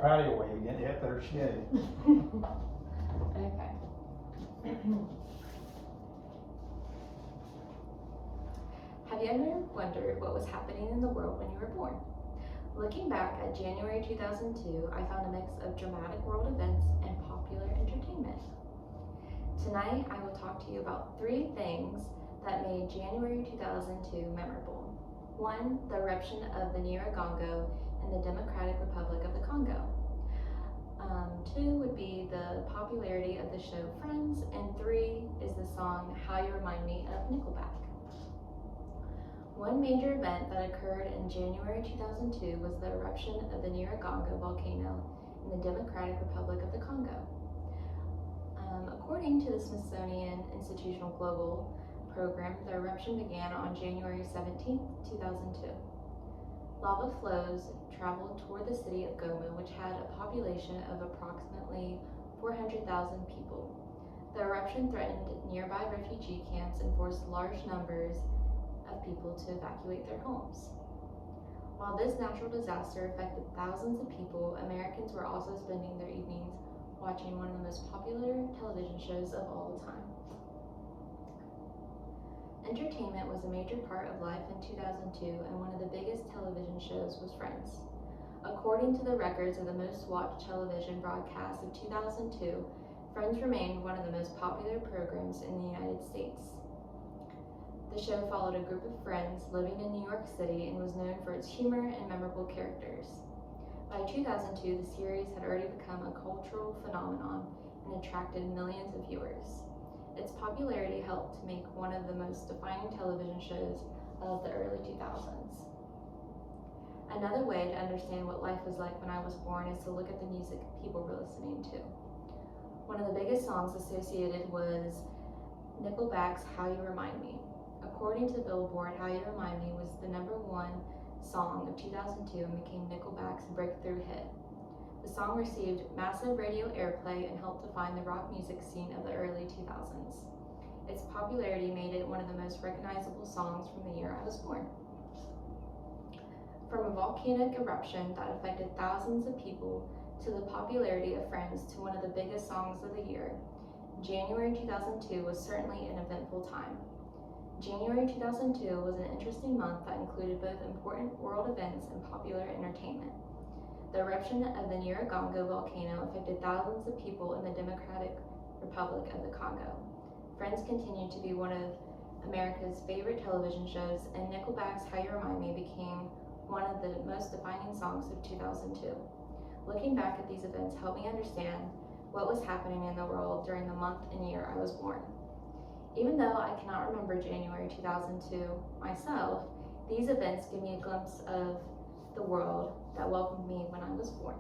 patio where you get hit there shitty. Okay. Have you ever wondered what was happening in the world when you were born? Looking back at January 2002, I found a mix of dramatic world events and popular entertainment. Tonight, I will talk to you about 3 things that made January 2002 memorable. 1, the eruption of the Nyiragongo in the Democratic Republic of the Congo. 2 would be the popularity of the show Friends, and 3 is the song How You Remind Me of Nickelback. One major event that occurred in January 2002 was the eruption of the Nyiragongo volcano in the Democratic Republic of the Congo. According to the Smithsonian Institutional Global Program, the eruption began on January 17, 2002. Lava flows traveled toward the city of Goma, which had a population of approximately 400,000 people. The eruption threatened nearby refugee camps and forced large numbers of people to evacuate their homes. While this natural disaster affected thousands of people, Americans were also spending their evenings watching one of the most popular television shows of all time. Entertainment was a major part of life in 2002, and one of the biggest television shows was Friends. According to the records of the most watched television broadcast of 2002, Friends remained one of the most popular programs in the United States. The show followed a group of friends living in New York City and was known for its humor and memorable characters. By 2002, the series had already become a cultural phenomenon and attracted millions of viewers. Its popularity helped to make one of the most defining television shows of the early 2000s. Another way to understand what life was like when I was born is to look at the music people were listening to. One of the biggest songs associated was Nickelback's How You Remind Me. According to Billboard, How You Remind Me was the #1 song of 2002 and became Nickelback's breakthrough hit. The song received massive radio airplay and helped define the rock music scene of the early 2000s. Its popularity made it one of the most recognizable songs from the year I was born. From a volcanic eruption that affected thousands of people to the popularity of Friends to one of the biggest songs of the year, January 2002 was certainly an eventful time. January 2002 was an interesting month that included both important world events and popular entertainment. The eruption of the Nyiragongo volcano affected thousands of people in the Democratic Republic of the Congo. Friends continued to be one of America's favorite television shows, and Nickelback's How You Remind Me became one of the most defining songs of 2002. Looking back at these events helped me understand what was happening in the world during the month and year I was born. Even though I cannot remember January 2002 myself, these events give me a glimpse of the world that welcomed me when I was born.